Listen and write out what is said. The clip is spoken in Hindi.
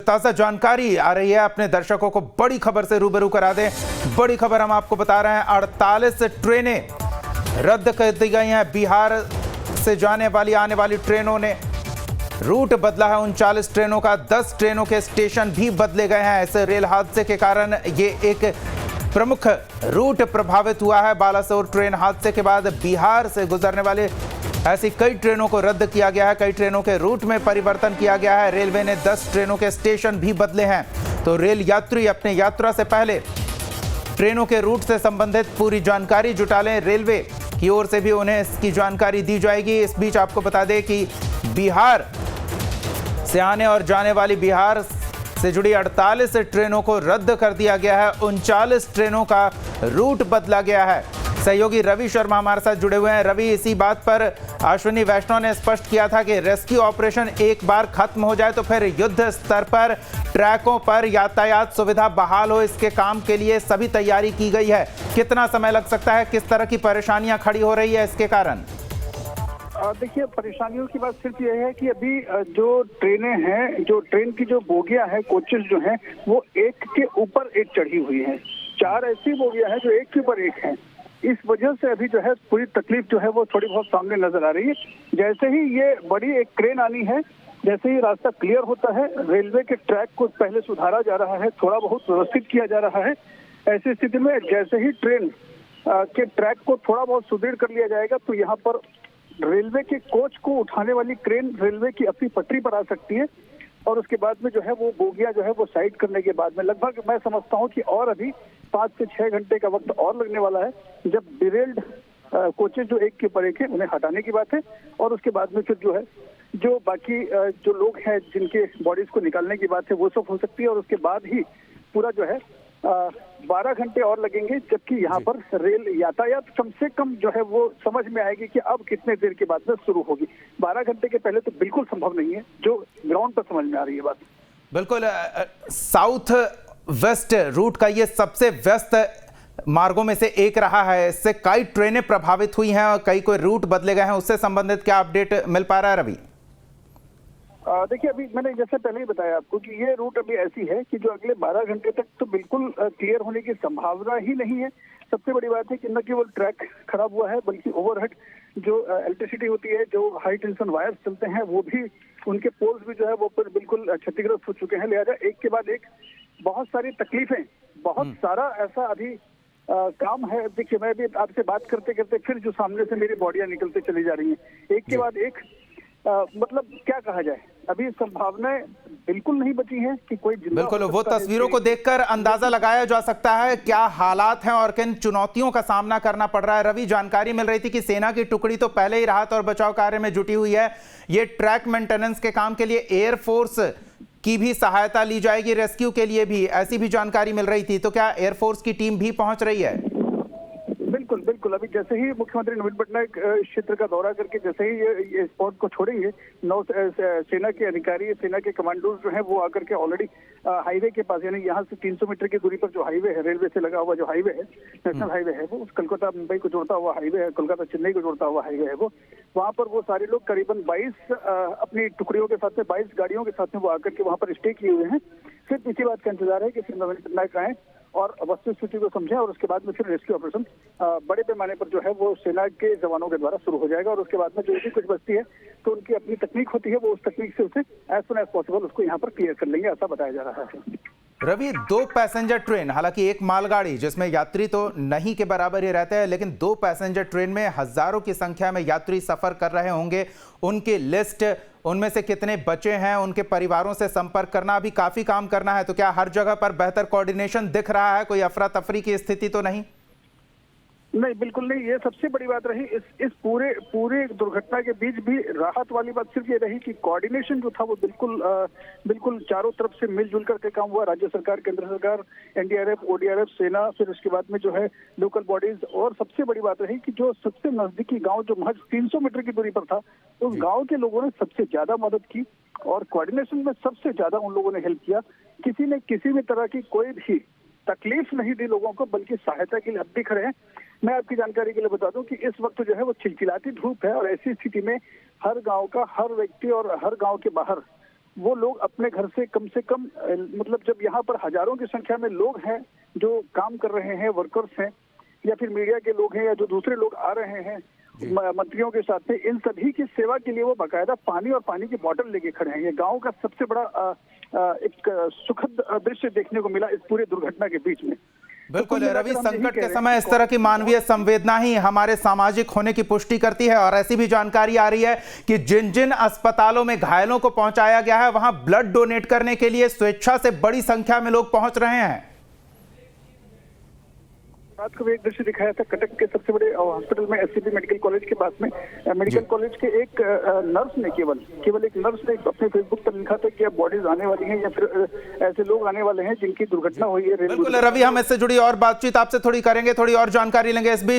ताजा जानकारी आ रही है, अपने दर्शकों को बड़ी खबर से रूबरू करा दें। बड़ी खबर हम आपको बता रहे हैं, 48 ट्रेनें रद्द कर दी गई हैं। बिहार से जाने वाली आने वाली ट्रेनों ने रूट बदला है। 39 ट्रेनों का 10 ट्रेनों के स्टेशन भी बदले गए हैं। ऐसे रेल हादसे के कारण ये एक प्रमुख रूट प्रभावित हुआ है। बालासोर ट्रेन हादसे के बाद बिहार से गुजरने वाले ऐसी कई ट्रेनों को रद्द किया गया है। कई ट्रेनों के रूट में परिवर्तन किया गया है। रेलवे ने 10 ट्रेनों के स्टेशन भी बदले हैं। तो रेल यात्री अपने यात्रा से पहले ट्रेनों के रूट से संबंधित पूरी जानकारी जुटा लें। रेलवे की ओर से भी उन्हें इसकी जानकारी दी जाएगी। इस बीच आपको बता दें कि बिहार से आने और जाने वाली बिहार से जुड़ी 48 ट्रेनों को रद्द कर दिया गया है। 39 ट्रेनों का रूट बदला गया है। सहयोगी रवि शर्मा हमारे साथ जुड़े हुए हैं। रवि, इसी बात पर अश्विनी वैष्णव ने स्पष्ट किया था कि रेस्क्यू ऑपरेशन एक बार खत्म हो जाए तो फिर युद्ध स्तर पर ट्रैकों पर यातायात सुविधा बहाल हो, इसके काम के लिए सभी तैयारी की गई है। कितना समय लग सकता है? किस तरह की परेशानियां खड़ी हो रही है इसके कारण? देखिए, परेशानियों की बात सिर्फ यह है कि अभी जो ट्रेनें हैं, जो ट्रेन की जो बोगियां हैं, कोचेस जो हैं, वो एक के ऊपर एक चढ़ी हुई हैं। 4 ऐसी बोगियां हैं जो एक के ऊपर एक हैं। इस वजह से अभी जो है पूरी तकलीफ जो है वो थोड़ी बहुत सामने नजर आ रही है। जैसे ही ये बड़ी एक ट्रेन आनी है, जैसे ही रास्ता क्लियर होता है, रेलवे के ट्रैक को पहले सुधारा जा रहा है, थोड़ा बहुत व्यवस्थित किया जा रहा है। ऐसी स्थिति में जैसे ही ट्रेन के ट्रैक को थोड़ा बहुत सुदृढ़ कर लिया जाएगा तो यहाँ पर रेलवे के कोच को उठाने वाली क्रेन रेलवे की अपनी पटरी पर आ सकती है। और उसके बाद में जो है वो बोगियां जो है वो साइड करने के बाद में लगभग मैं समझता हूँ कि और अभी 5 से 6 घंटे का वक्त और लगने वाला है, जब डिरेल्ड कोचेज जो एक के ऊपर एक है उन्हें हटाने की बात है। और उसके बाद में फिर जो है जो बाकी जो लोग हैं जिनके बॉडीज को निकालने की बात है वो सब हो सकती है। और उसके बाद ही पूरा जो है 12 घंटे और लगेंगे, जबकि यहाँ पर रेल यातायात कम से कम जो है वो समझ में आएगी कि अब कितने देर के बाद में शुरू होगी। 12 घंटे के पहले तो बिल्कुल संभव नहीं है, जो ग्राउंड पर समझ में आ रही है बात। बिल्कुल, साउथ वेस्ट रूट का ये सबसे व्यस्त मार्गों में से एक रहा है। इससे कई ट्रेनें प्रभावित हुई हैं और कई कोई रूट बदले गए हैं। उससे संबंधित क्या अपडेट मिल पा रहा है रवि? देखिए, अभी मैंने जैसे पहले ही बताया आपको कि ये रूट अभी ऐसी है कि जो अगले 12 घंटे तक तो बिल्कुल क्लियर होने की संभावना ही नहीं है। सबसे बड़ी बात है कि न केवल ट्रैक खराब हुआ है बल्कि ओवरहेड जो इलेक्ट्रिसिटी होती है, जो हाई टेंशन वायर्स चलते हैं, वो भी उनके पोल्स भी जो है वो बिल्कुल क्षतिग्रस्त हो चुके हैं। लिहाजा एक के बाद एक बहुत सारी तकलीफें, बहुत सारा ऐसा अभी काम है। देखिए, मैं भी आपसे बात करते करते फिर जो सामने से मेरी बॉडियां निकलते चली जा रही हैं, एक के बाद एक। मतलब क्या कहा जाए, अभी संभावनाएं बिल्कुल नहीं बची हैं कि कोई जिंदा। बिल्कुल, वो तस्वीरों को देखकर अंदाजा लगाया जा सकता है क्या हालात हैं और किन चुनौतियों का सामना करना पड़ रहा है। रवि, जानकारी मिल रही थी कि सेना की टुकड़ी तो पहले ही राहत और बचाव कार्य में जुटी हुई है। ये ट्रैक मेंटेनेंस के काम के लिए एयरफोर्स की भी सहायता ली जाएगी, रेस्क्यू के लिए भी, ऐसी भी जानकारी मिल रही थी। तो क्या एयरफोर्स की टीम भी पहुंच रही है? बिल्कुल बिल्कुल, अभी जैसे ही मुख्यमंत्री नवीन पटनायक इस क्षेत्र का दौरा करके जैसे ही ये स्पॉट को छोड़ेंगे, सेना के अधिकारी, सेना के कमांडोज जो हैं वो आकर के ऑलरेडी हाईवे के पास, यानी यहाँ से 300 मीटर की दूरी पर जो हाईवे है, रेलवे से लगा हुआ जो हाईवे है, नेशनल हाईवे है, वो उस कोलकाता मुंबई को जोड़ता हुआ हाईवे है, कोलकाता चेन्नई को जोड़ता हुआ हाईवे है, वो वहाँ पर वो सारे लोग करीबन 22 अपनी टुकड़ियों के साथ में, 22 गाड़ियों के साथ में वो आकर के वहाँ पर स्टे किए हुए हैं। फिर इसी बात का इंतजार है कि फिर नवीन पटनायक आए और वस्तु स्थिति को समझें और उसके बाद में फिर रेस्क्यू ऑपरेशन बड़े पैमाने पर जो है वो सेना के जवानों के द्वारा शुरू हो जाएगा। और उसके बाद में जो भी कुछ बचती है तो उनकी अपनी तकनीक होती है, वो उस तकनीक से उसे एज सुन एज पॉसिबल उसको यहाँ पर क्लियर कर लेंगे, ऐसा बताया जा रहा है। रवि, 2 पैसेंजर ट्रेन, हालांकि एक मालगाड़ी जिसमें यात्री तो नहीं के बराबर ही रहते हैं, लेकिन 2 पैसेंजर ट्रेन में हजारों की संख्या में यात्री सफर कर रहे होंगे। उनकी लिस्ट, उनमें से कितने बचे हैं, उनके परिवारों से संपर्क करना, अभी काफी काम करना है। तो क्या हर जगह पर बेहतर कोऑर्डिनेशन दिख रहा है? कोई अफरा तफरी की स्थिति तो नहीं? नहीं, बिल्कुल नहीं। ये सबसे बड़ी बात रही इस पूरे दुर्घटना के बीच भी राहत वाली बात सिर्फ ये रही कि कोऑर्डिनेशन जो था वो बिल्कुल चारों तरफ से मिलजुल करके काम हुआ। राज्य सरकार, केंद्र सरकार, एनडीआरएफ, ओडीआरएफ, सेना, फिर उसके बाद में जो है लोकल बॉडीज। और सबसे बड़ी बात रही कि जो सबसे नजदीकी गाँव जो महज 300 मीटर की दूरी पर था, उस गाँव के लोगों ने सबसे ज्यादा मदद की और कोऑर्डिनेशन में सबसे ज्यादा उन लोगों ने हेल्प किया। किसी ने किसी भी तरह की कोई भी तकलीफ नहीं दी लोगों को, बल्कि सहायता के लिए अब भी खड़े हैं। मैं आपकी जानकारी के लिए बता दूं कि इस वक्त जो है वो चिलचिलाती धूप है और ऐसी स्थिति में हर गांव का हर व्यक्ति और हर गांव के बाहर वो लोग अपने घर से कम मतलब जब यहाँ पर हजारों की संख्या में लोग हैं जो काम कर रहे हैं, वर्कर्स हैं या फिर मीडिया के लोग हैं या जो दूसरे लोग आ रहे हैं मंत्रियों के साथ में, इन सभी की सेवा के लिए वो बाकायदा पानी और पानी की बोतल लेके खड़े हैं। ये गांव का सबसे बड़ा एक सुखद दृश्य देखने को मिला इस पूरे दुर्घटना के बीच में। बिल्कुल रवि, संकट के समय इस तरह की मानवीय संवेदना ही हमारे सामाजिक होने की पुष्टि करती है। और ऐसी भी जानकारी आ रही है कि जिन जिन अस्पतालों में घायलों को पहुंचाया गया है वहां ब्लड डोनेट करने के लिए स्वेच्छा से बड़ी संख्या में लोग पहुंच रहे हैं। रात को भी एक दृश्य दिखाया था कटक के सबसे बड़े हॉस्पिटल में, एससीबी मेडिकल कॉलेज के पास में, मेडिकल कॉलेज के एक नर्स ने केवल एक नर्स ने अपने फेसबुक पर लिखा था कि अब बॉडीज आने वाली हैं या फिर ऐसे लोग आने वाले हैं जिनकी दुर्घटना हुई है। बिल्कुल रवि, हम इससे जुड़ी और बातचीत आपसे थोड़ी करेंगे, थोड़ी और जानकारी लेंगे इस बीच।